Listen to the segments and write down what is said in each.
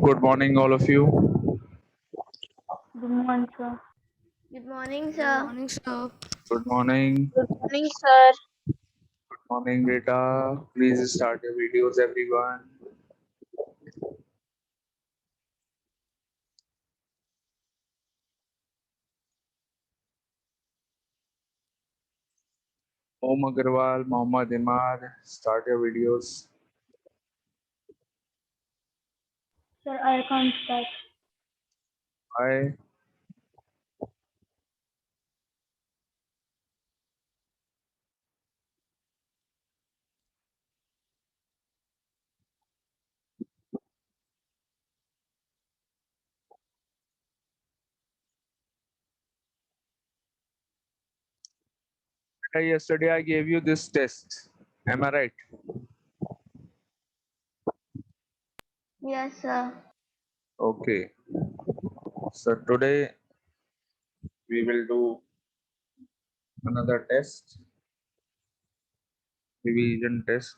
Good morning, all of you. Good morning, sir. Good morning, Good sir. morning, sir. Good morning. Good morning, sir. Good morning, Rita. Please start your videos, everyone. Om Agarwal, Mohammad Imad, start your videos. Sir, I can't start. Hi. Yesterday I gave you this test. Am I right? Yes, sir. Okay. So today we will do another test, revision test.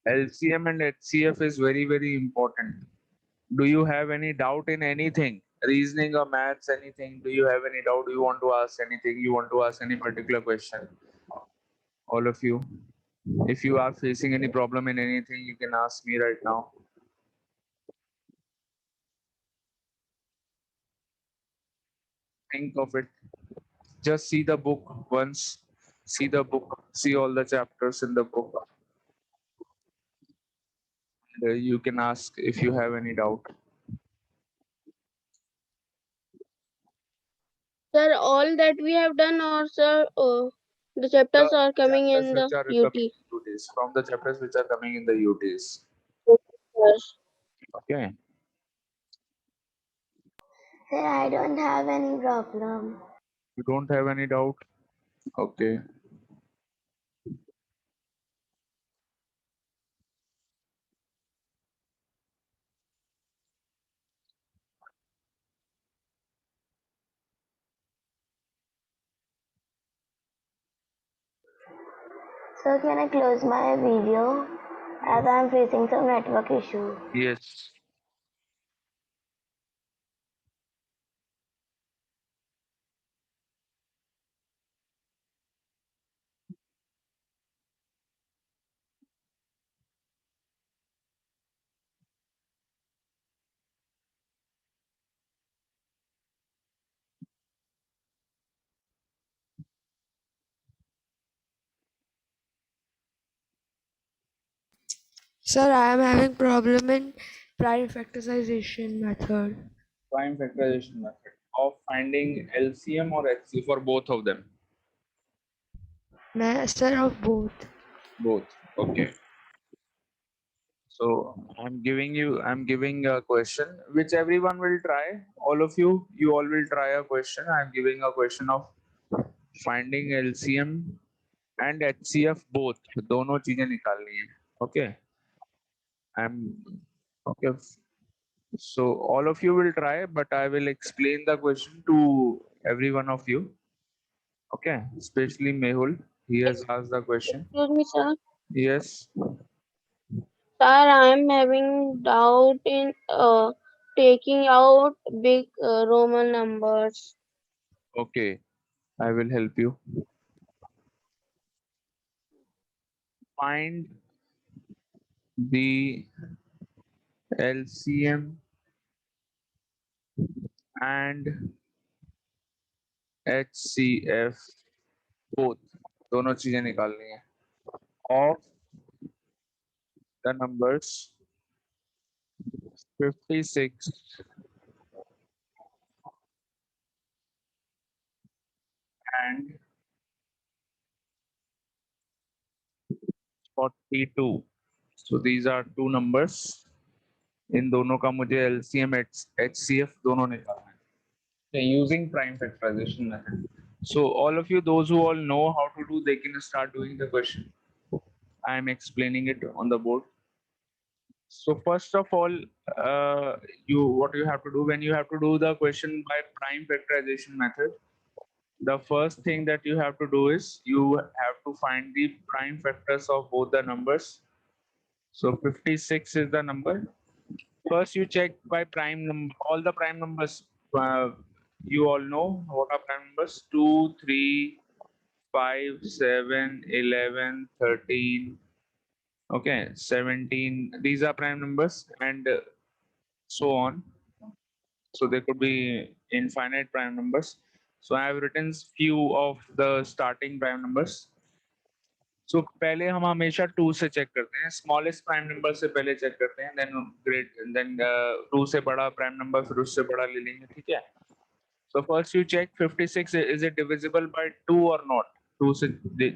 LCM and HCF is very, very important. Do you have any doubt in anything? Reasoning or maths, anything? Do you have any doubt? Do you want to ask anything? You want to ask any particular question? All of you. If you are facing any problem in anything, you can ask me right now. Think of it. Just see the book once. See the book. See all the chapters in the book. And, you can ask if you have any doubt. Sir, all that we have done, or sir, the chapters are coming in the Chapters which are UT. coming in UTs. From the chapters which are coming in the UTs. Yes. Okay. Sir, I don't have any problem. You don't have any doubt? Okay. Sir, can I close my video as I'm facing some network issue? Yes. Sir, I am having problem in prime factorization method. Prime factorization method of finding LCM or HCF for both of them. Sir, of both. Both. Okay. So I'm giving a question which everyone will try. All of you all will try a question. I'm giving a question of finding LCM and HCF both. दोनों चीजें निकालनी है. Okay. I'm okay. So all of you will try, but I will explain the question to every one of you. Okay. Especially Mehul. He has asked the question. Excuse me, sir. Yes. Sir, I am having doubt in taking out big Roman numbers. Okay. I will help you. Find the LCM and HCF both. दोनों चीजें निकालनी है. Of the numbers 56 and 42. So these are two numbers. इन दोनों का मुझे LCM HCF दोनों निकालना है. Okay, using prime factorization method. So all of you, those who all know how to do, they can start doing the question. I am explaining it on the board. So first of all, what you have to do when you have to do the question by prime factorization method, the first thing that you have to do is you have to find the prime factors of both the numbers. So 56 is the number First, you check by prime number, all the prime numbers. You all know what are prime numbers: 2, 3, 5, 7, 11, 13. Okay, 17. These are prime numbers, and so on. So there could be infinite prime numbers. So I have written few of the starting prime numbers. So पहले हम हमेशा 2 से check करते हैं, smallest prime number से पहले check करते हैं, देन 2 से बड़ा प्राइम नंबर, फिर उससे बड़ा ले लेंगे, ठीक है. So first you check 56 is it divisible by 2 or not. 2 से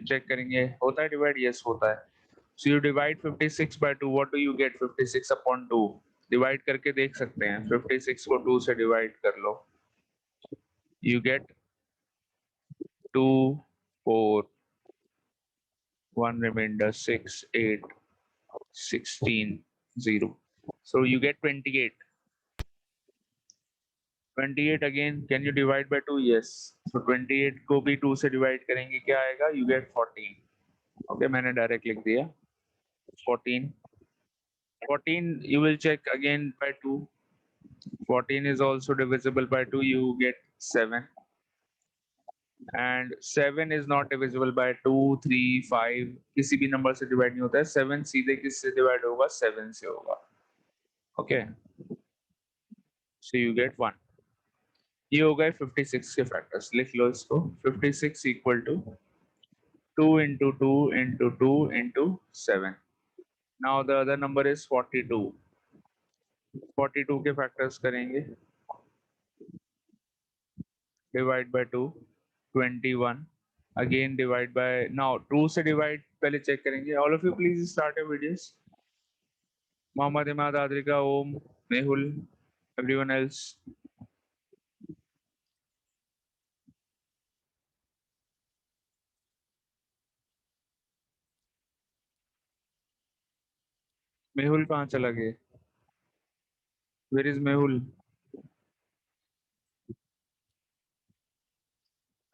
चेक करेंगे, होता है डिवाइड, यस होता है. So you divide 56 by 2, what do you get? 56 upon 2. Divide करके देख सकते हैं, 56 को 2 से डिवाइड कर लो, you get 2, 4, 1 remainder, 6, 8, 16, 0. So you get 28. 28 again, can you divide by 2? Yes. So 28 को भी 2 से divide करेंगे, क्या आएगा? You get 14. Okay, मैंने direct लिख दिया 14. 14 you will check again by 2. 14 is also divisible by 2, you get 7. And 7 is not divisible by 2, 3, 5. किसी भी नंबर से डिवाइड नहीं होता है. 7 सीधे किससे डिवाइड होगा? 7 से होगा. Okay, so you get 1. ये हो गए 56 के फैक्टर्स. लिख लो इसको. 56 equal to 2 into 2 into 2 into 7. Now the other number is 42. 42 के फैक्टर्स करेंगे. Divide by 2, 21. Again divide by, now 2 से divide पहले चेक करेंगे. All of you please start your videos. Mohammad Imad, Adrika, Om, Mehul, everyone else. Mehul कहाँ चला गया? Where is Mehul?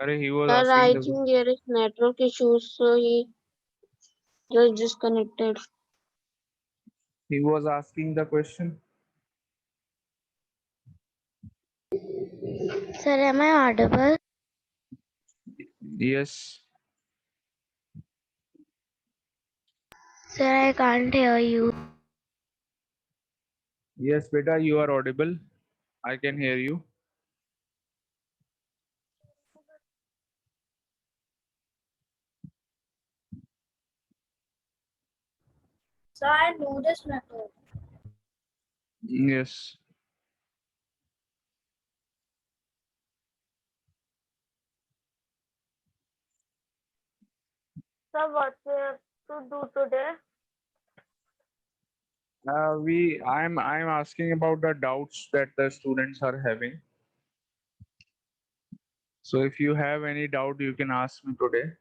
अरे he was Sir, asking I the, think there is network issues, so he just disconnected. he was asking the question. Sir, am I audible? Yes. Sir, I can't hear you. Yes, beta, you are audible. I can hear you. Sir, I know this method. Yes. Sir, what to do today? I'm asking about the doubts that the students are having. So if you have any doubt, you can ask me today.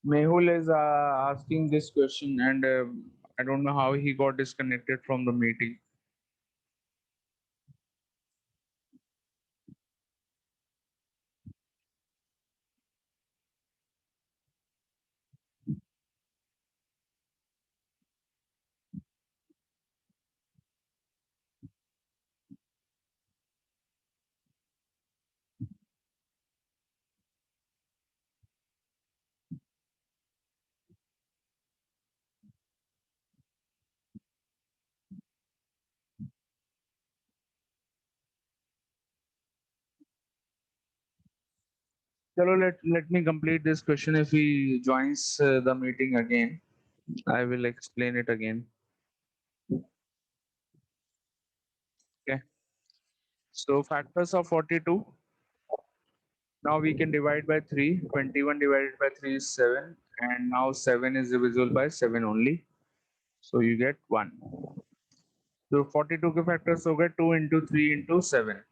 Mehul is asking this question, and I don't know how he got disconnected from the meeting. Chalo, let me complete this question. If he joins the meeting again, I will explain it again. Okay. So factors of 42. Now we can divide by 3. 21 divided by 3 is 7. And now 7 is divisible by 7 only. So you get 1. So 42 के factors हो गए 2 into 3 into 7.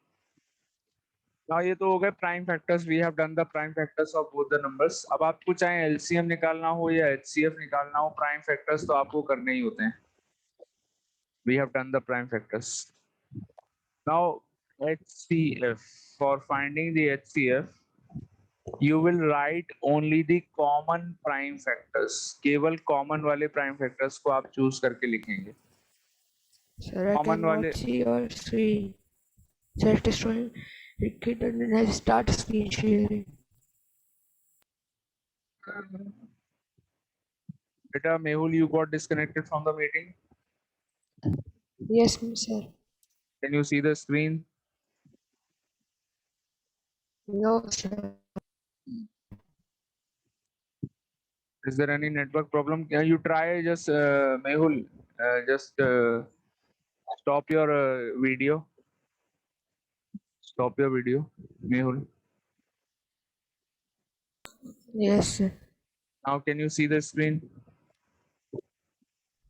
Now ये तो हो गए prime factors. We have done the prime factors of both the numbers. अब आपको चाहे LCM निकालना हो या HCF निकालना हो, prime factors तो आपको करने ही होते हैं. We have done the prime factors. Now HCF. For finding the HCF, you will write only the common prime factors. केवल common वाले prime factors को आप choose करके लिखेंगे. Sir, I Common वाले cannot see your screen. Sir, it is showing Ricky Tandon has started screen sharing. Beta Mehul, you got disconnected from the meeting. Yes, sir. Can you see the screen? No, sir. Is there any network problem? Can you try just Mehul, just stop your video. Stop your video, Mehul. Yes, sir. Now can you see the screen?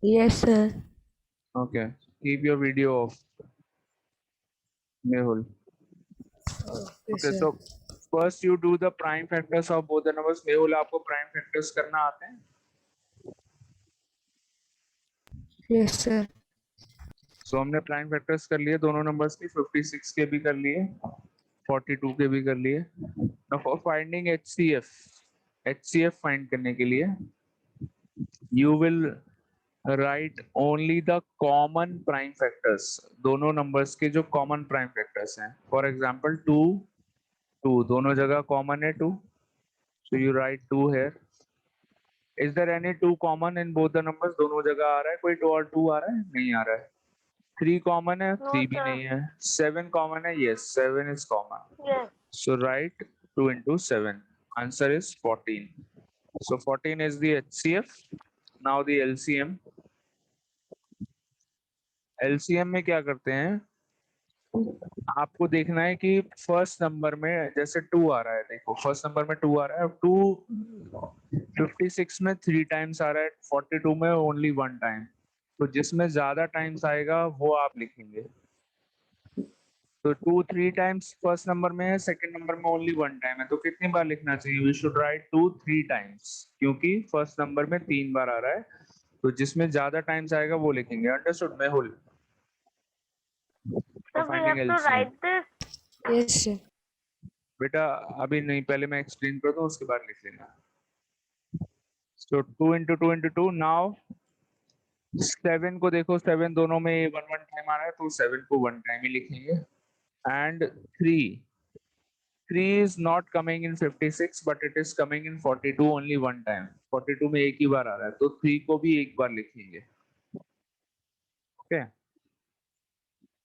Yes, sir. Okay. Keep your video off, Mehul. Okay, Okay, sir. so first you do the prime factors of both the numbers. Mehul, आपको prime factors करना आते हैं? Yes, sir. So हमने prime factors कर लिए दोनों numbers की, 56 के भी कर लिए, 42 के भी कर लिए. Now for finding HCF find करने के लिए you will write only the common prime factors. दोनों numbers के जो common prime factors हैं. For example 2 दोनों जगह common है 2. So you write 2 here. Is there any 2 common in both the numbers? दोनों जगह आ रहा है, कोई 2 और 2 आ रहा है? नहीं आ रहा है. 3 common है, 3 भी sir. नहीं है. 7 common है, yes, 7 is common. Yes. So write 2 into 7. Answer is 14. So 14 is the HCF. Now the LCM. LCM में क्या करते हैं? आपको देखना है कि फर्स्ट नंबर में जैसे 2 आ रहा है, देखो फर्स्ट नंबर में 2 आ रहा है, 2 56 में 3 टाइम्स आ रहा है, 42 में ओनली 1 टाइम. तो जिसमें ज्यादा टाइम्स आएगा वो आप लिखेंगे. तो 2 3 टाइम्स फर्स्ट नंबर में है, सेकंड नंबर में ओनली 1 टाइम है, तो कितनी बार लिखना चाहिए? वी शुड राइट 2 3 टाइम्स, क्योंकि फर्स्ट नंबर में 3 बार आ रहा है, तो जिसमें ज्यादा टाइम्स आएगा वो लिखेंगे. Understood Mehul? So we have to write this. Yes, sir. बेटा अभी नहीं, पहले मैं एक्सप्लेन कर दूं उसके बाद लिख लेना. So 2 into 2 into 2. Now 7 को देखो, 7 दोनों में 1 टाइम आ रहा है, तो 7 को 1 टाइम ही लिखेंगे. And 3 is not coming in 56 but it is coming in 42 only 1 time. 42 में एक ही बार आ रहा है, तो 3 को भी एक बार लिखेंगे. ओके,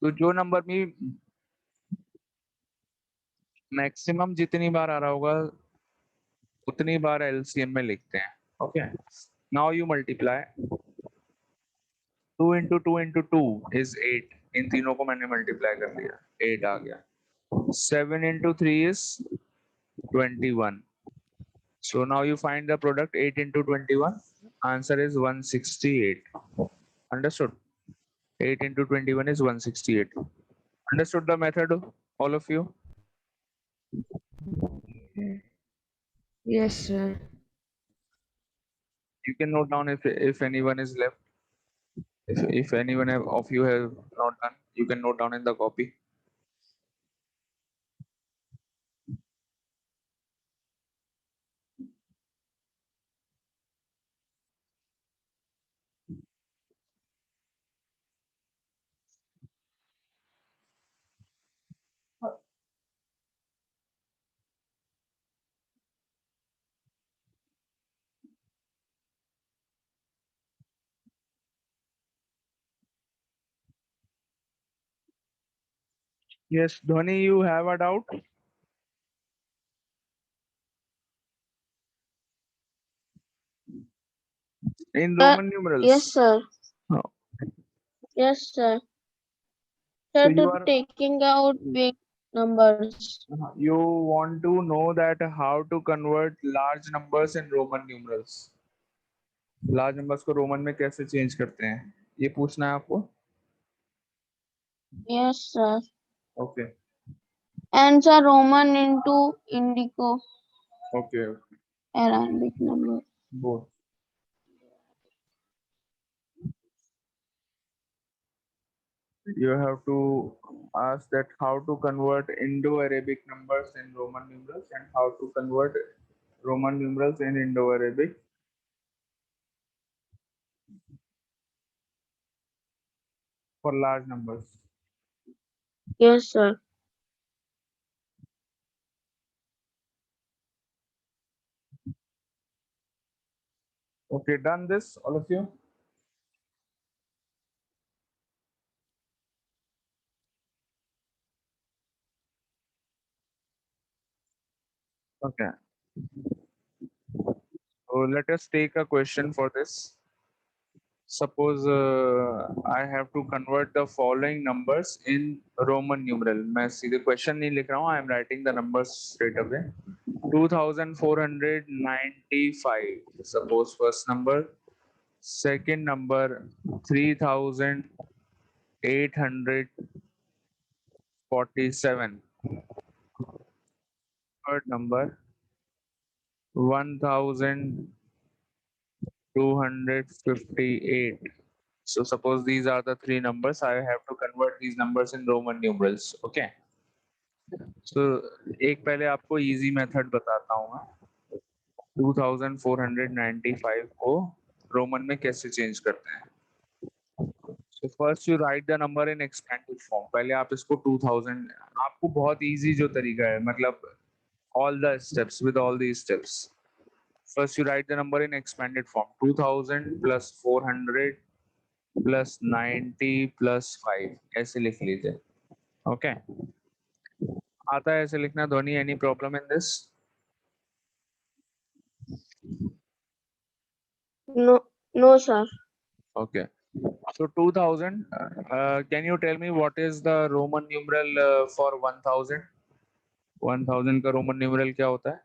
तो जो नंबर में मैक्सिमम जितनी बार आ रहा होगा उतनी बार एलसीएम में लिखते हैं. Okay, now you multiply. 2 into 2 into 2 is 8. इन तीनों को मैंने मल्टीप्लाई कर दिया, 8 आ गया. 7 into 3 is 21. So now you find the product 8 into 21. Answer is 168. Understood? 8 into 21 is 168. Understood the method, all of you? Yes, sir. You can note down if anyone is left. If anyone of you have not done, you can note down in the copy. Yes, Dhwani, you have a doubt? In Roman numerals? Yes, sir. Oh. Yes, sir. So Sir, you to are taking out big numbers. you want to know that how to convert large numbers in Roman numerals. Large numbers को Roman में कैसे change करते हैं, ये पूछना है आपको? Yes, sir. Okay. And sir, Roman into Indigo Okay. Arabic number. Both. You have to asked that how to convert Indo-Arabic numbers in Roman numerals and how to convert Roman numerals in Indo-Arabic for large numbers. Yes, sir. Okay, done this, all of you? Okay. So let us take a question for this. Suppose I have to convert the following numbers in Roman numeral. मैं सीधे question नहीं लिख रहा हूँ. I am writing the numbers straight away. 2495. Suppose first number. Second number 3847. Third number 1258. So suppose these are the three numbers. I have to convert these numbers in Roman numerals. Okay. So एक पहले आपको easy method बताता हूँ मैं. 2495 को Roman में कैसे change करते हैं. So first you write the number in expanded form. पहले आप इसको 2000, आपको बहुत easy जो तरीका है, मतलब all the steps with all these steps. First you write the number in expanded form. 2000 plus 400 plus 90 plus 5 ऐसे लिख लीजिए. Okay. आता है ऐसे लिखना ध्वनि? Any problem in this? No, sir. Okay. So 2000. Can you tell me what is the Roman numeral for 1000? 1000 का Roman numeral क्या होता है?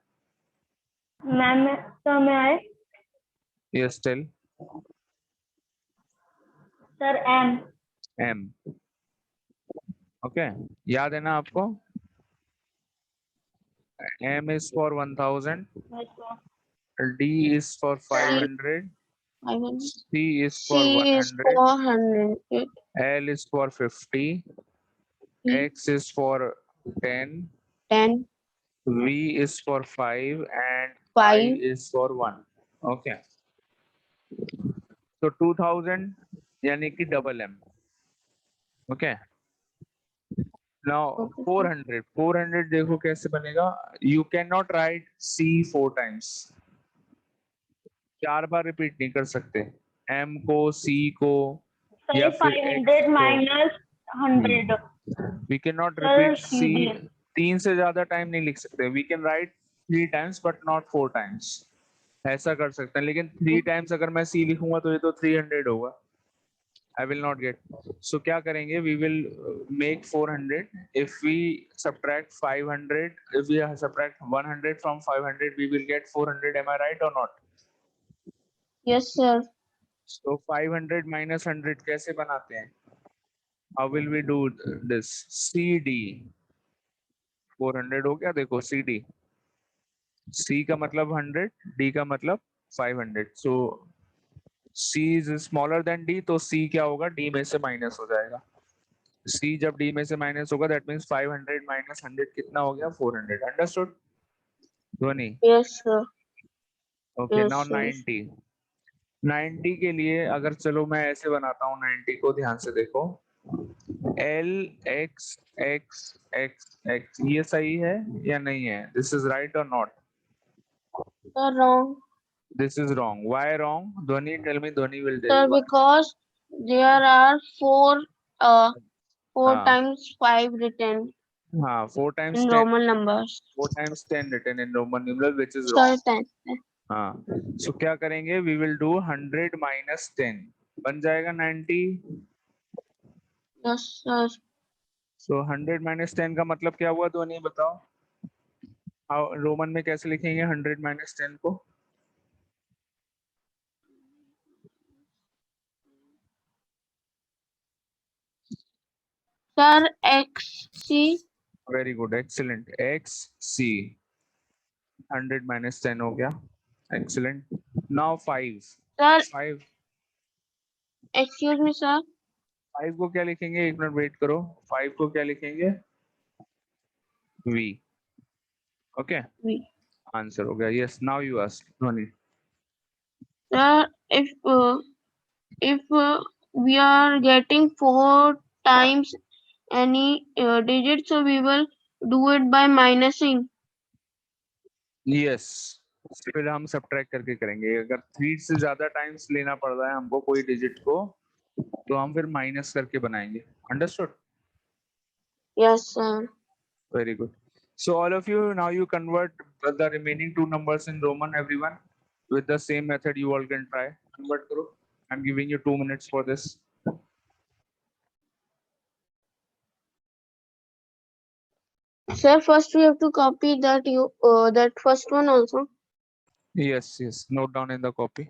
मैम सर मैं आए Yes, tell. Sir M. M. Okay. याद है ना आपको? M is for 1000. D is for 500. C is for C is 100. 400. L is for 50. X is for 10. 10, V is for 5 and I 5. is for 1. Okay. So 2000 यानी कि double M. Okay. Now Okay. 400 देखो कैसे बनेगा. You cannot write C 4 times. 4 bar repeat नहीं कर सकते. M को, C को या फिर X 500 को. Minus 100. We cannot Sir, repeat C. CD. 3 से ज्यादा टाइम नहीं लिख सकते. We can write 3 times but not 4 times. ऐसा कर सकते हैं, लेकिन 3 times अगर मैं C लिखूंगा तो ये तो 300 होगा. I will not get. So क्या करेंगे? We will make 400. If we subtract 500, if we subtract 100 from 500, we will get 400. Am I right or not? Yes, sir. So 500 minus 100 कैसे बनाते हैं? How will we do this? CD. 400 हो गया, देखो CD. C का मतलब 100, D का मतलब 500. So C is smaller than D, तो C क्या होगा? D में से माइनस हो जाएगा. C जब D में से माइनस होगा, that means 500 minus 100 कितना हो गया? 400. Understood? ध्वनि? Yes, sir. Okay, Yes, now sir. 90. 90 के लिए अगर चलो मैं ऐसे बनाता हूँ 90 को, ध्यान से देखो. L X X X X ये सही है या नहीं है? This is right or not? Sir, wrong. This is wrong. Why wrong? Dhwani, tell me. Dhwani will tell Sir, you why. because there are four हाँ. times 5 written हाँ, 4 times in 10. Roman numbers. 4 times 10 written in Roman numeral, which is Sir, wrong. 10. हाँ. So क्या करेंगे? We will do 100 minus 10. बन जाएगा 90. Yes, sir. So 100 minus 10 का मतलब क्या हुआ? ध्वनि बताओ. रोमन में कैसे लिखेंगे 100 minus 10 को? Sir, XC. Very good. Excellent. XC. 100 minus 10 हो गया. Excellent. Now 5. Sir, 5. excuse me, sir. 5 को क्या लिखेंगे, एक मिनट वेट करो, 5 को क्या लिखेंगे, v। Okay, V. आंसर हो गया। यस, नाउ यू आस्क ध्वनि। Sir, if we are getting 4 times any digit, so we will do it by minusing. Yes, फिर हम सब्ट्रैक्ट करके करेंगे। अगर 3 से ज्यादा टाइम्स लेना पड़ रहा है हमको कोई डिजिट को, तो हम फिर माइनस करके बनाएंगे। Understood? Yes, sir. Very good. So all of you, now you convert the remaining 2 numbers in Roman, everyone. With the same method you all can try. Convert karo. I'm giving you 2 minutes for this. Sir, first we have to copy that first one also. Yes, yes. Note down in the copy.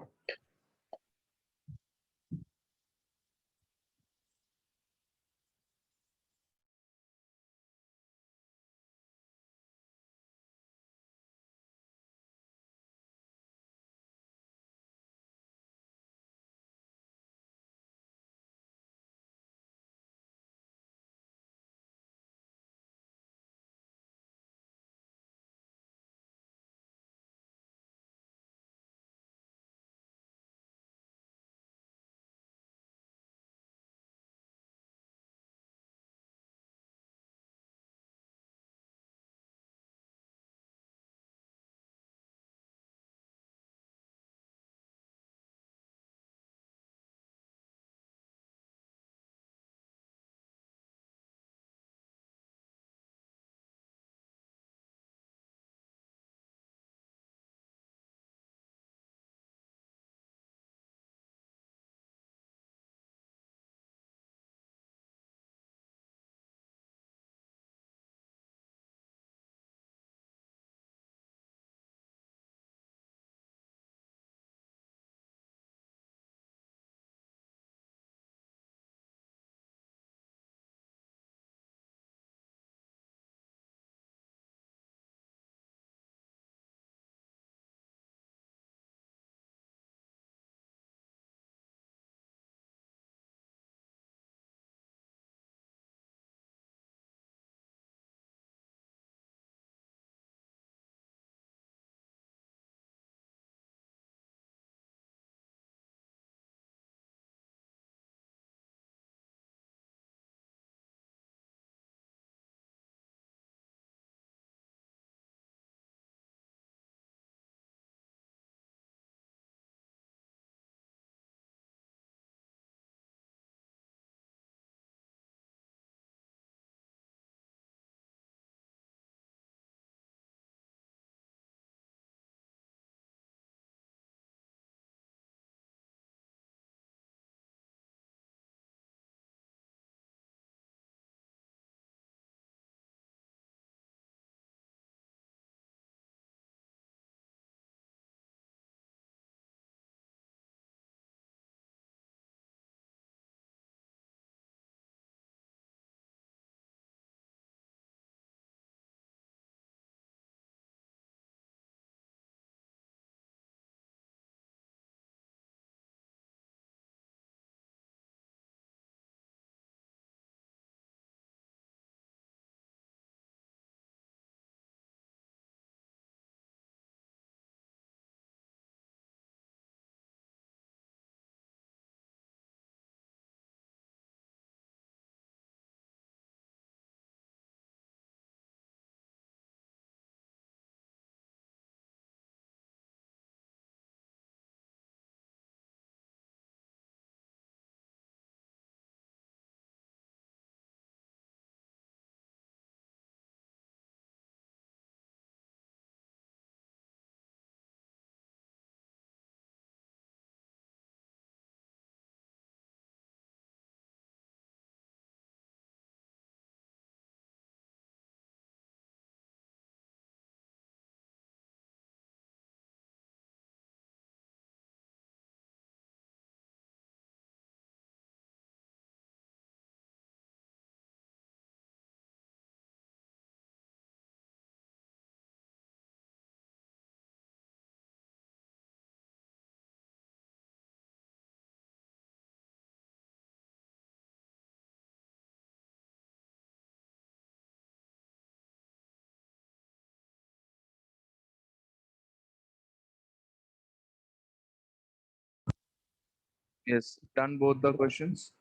Yes, done both the questions.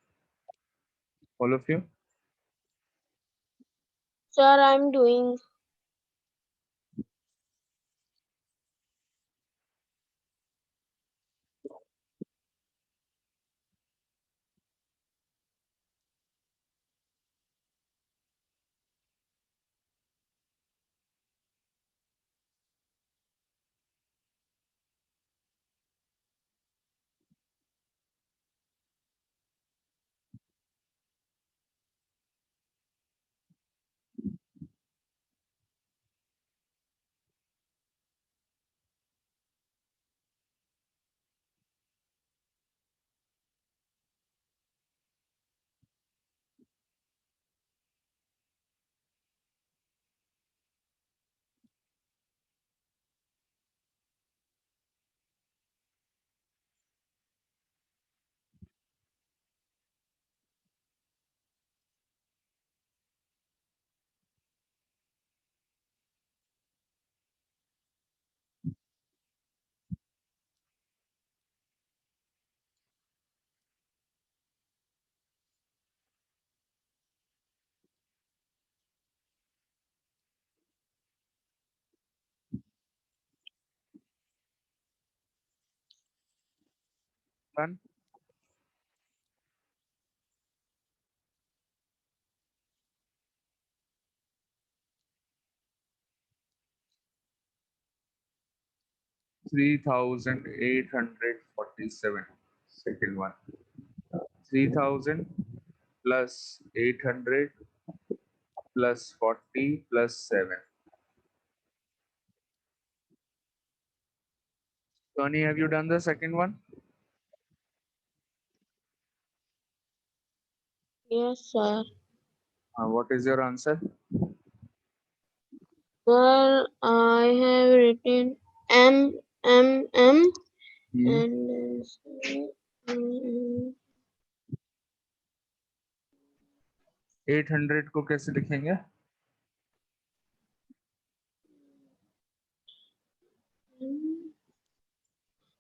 All of you. Sir, I'm doing. Done. $3,847. Second one. 3,000 plus 800 plus 40 plus 7. Tony, have you done the second one? Yes, sir. What is your answer? Well, I have written M Hmm. and mm, 800 को कैसे लिखेंगे?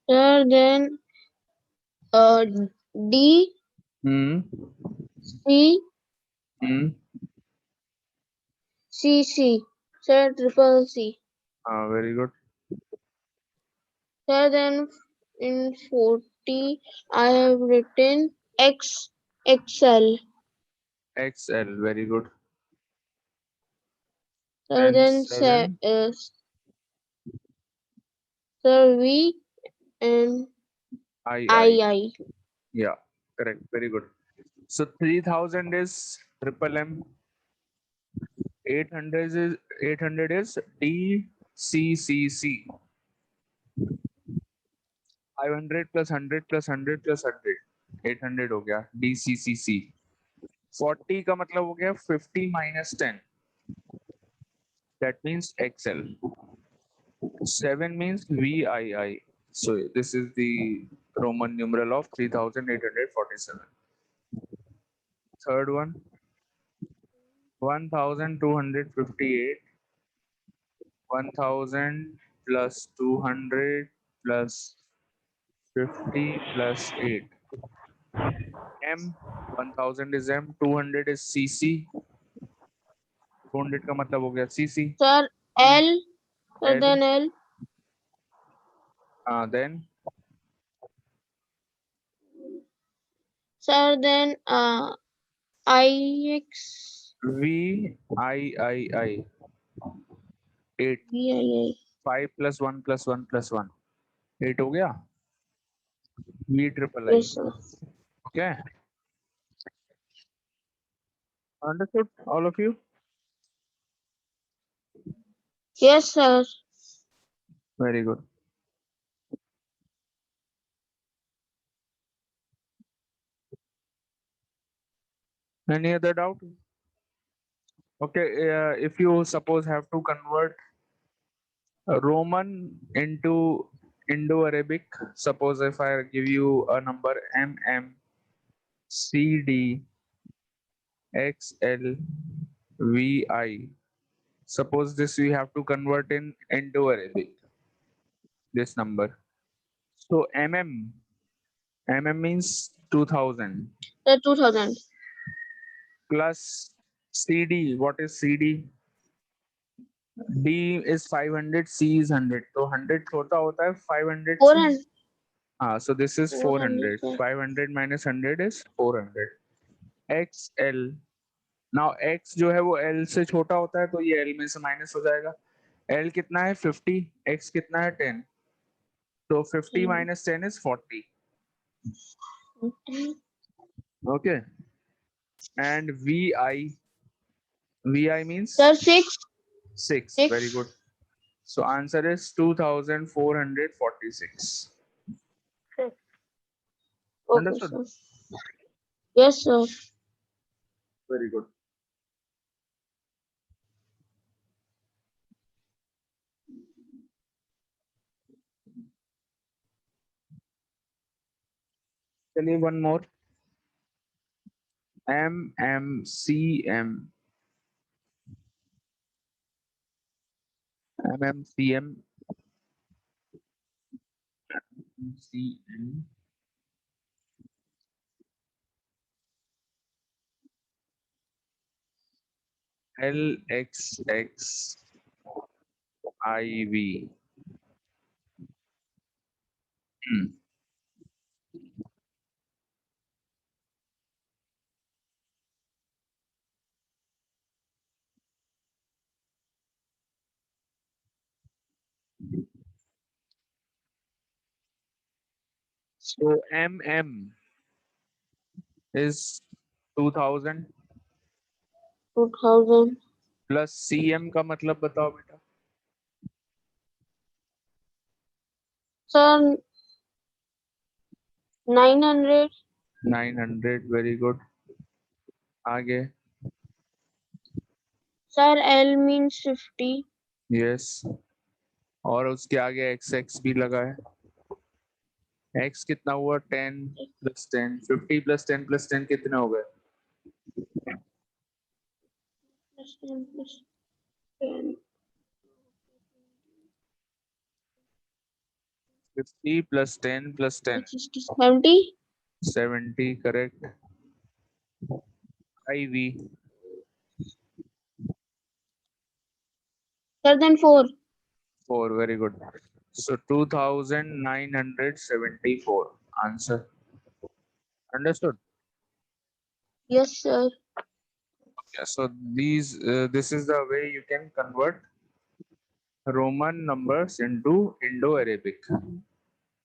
sir, then D Hmm. C Hmm. C, sir, triple C. Very good. Sir, then in 40 I have written XL. XL. Very good. Sir, And then 7. sir, V and I. I. Yeah. Correct. Very good. So 3,000 is triple M. 800 is DCCC. 500 plus 100 plus 100 plus 100. 800 हो गया DCCC. 40 का मतलब हो गया 50 minus 10. That means XL. 7 means VII. So this is the Roman numeral of 3,847. Third one, 1,258. 1,000 plus 200 plus 50 plus 8. M, 1,000 is M, 200 is CC. 200 का मतलब हो गया CC. Sir, L. Sir, L, then L. then Sir, then IX. VIII. 8. VII. 5 plus 1 plus 1 plus 1. 8 हो गया. V triple I. Yes, sir. Okay. Understood, all of you? Yes, sir. Very good. Any other doubt? Okay, if you suppose have to convert Roman into Indo-Arabic, suppose if I give you a number MM, CD, XL, VI, suppose this we have to convert in Indo-Arabic, this number. So MM mm means 2000 Sir, 2000. plus cd. What is cd? d is 500, c is 100. तो 100 छोटा होता है 500 से. 400. So this is 400. 400, sir. 500 minus 100 is 400. xl. Now x जो है वो l से छोटा होता है, तो ये l में से माइनस हो जाएगा. l कितना है 50, x कितना है 10. तो 50 minus 10 is 40. Okay. And vi means Sir, 6. 6. Six. Very good. So answer is 2446. Six. Okay, Understood? sir. Yes, sir. Very good. चलिए one more. MMCM. MMCM. MMCM. LXXIV. So MM is 2000 2000. plus CM का मतलब बताओ बेटा. Sir, 900. 900. Very good. आगे. Sir, L means 50. Yes. और उसके आगे XX भी लगा है. X कितना हुआ 10 plus 10. 50 plus 10 plus 10 कितने हो गए? Plus 10 plus 10. 50 plus 10 plus 10. 70. 70. Correct. IV. Sir, then 4. 4. Very good. So 2974. Answer. Understood? Yes, sir. Yeah. So this is the way you can convert Roman numbers into Indo-Arabic.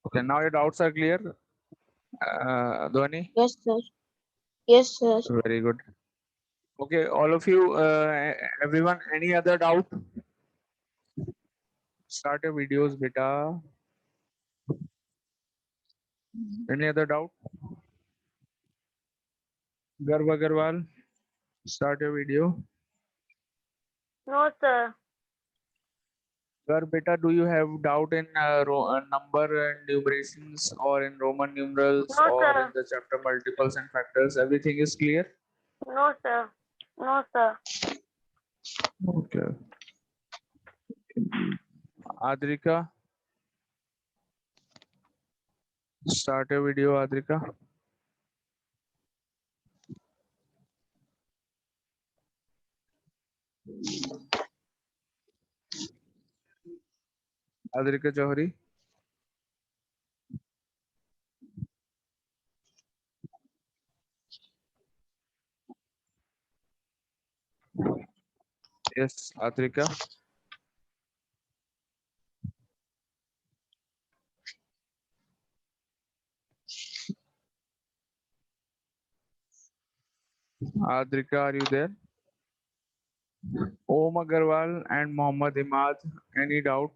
Okay. Now your doubts are clear. Dhwani? Yes, sir. Yes, sir. Very good. Okay, all of you, everyone, any other doubt? Start your videos, beta. Any other doubt? Garv Agarwal, start your video. No, sir. Garv, beta, do you have doubt in number and numerations or in Roman numerals No, or sir. in the chapter multiples and factors? Everything is clear? No, sir. No, sir. Okay. Adrika, start your video, Adrika. Adrika Johari. Yes, Adrika. Adrika, are you there? Om Agarwal and Mohammad Imad, any doubt?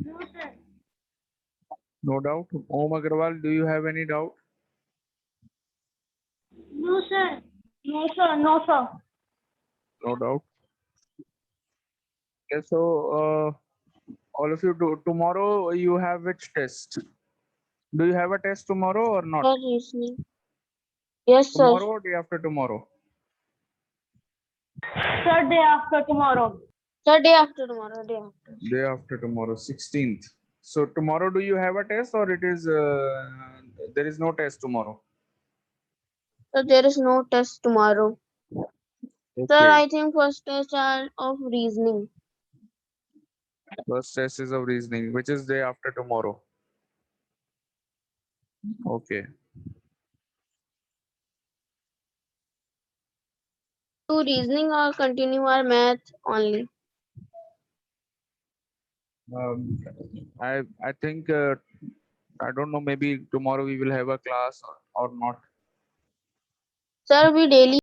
No, sir. No doubt. Om Agarwal, do you have any doubt? No, sir. No, sir. No, sir. No doubt. Okay, so all of you, tomorrow you have which test? Do you have a test tomorrow or not? Sir, reasoning. Yes, sir. Tomorrow or day after tomorrow? Sir, day after tomorrow. Sir, day after tomorrow. Day after. Day after tomorrow, 16th. So tomorrow, do you have a test, or it is there is no test tomorrow? So there is no test tomorrow. Sir, Okay. I think first test are of reasoning. First test is of reasoning, which is day after tomorrow. Okay. Do reasoning or continue our math only? I think I don't know. Maybe tomorrow we will have a class or not. Sir, we daily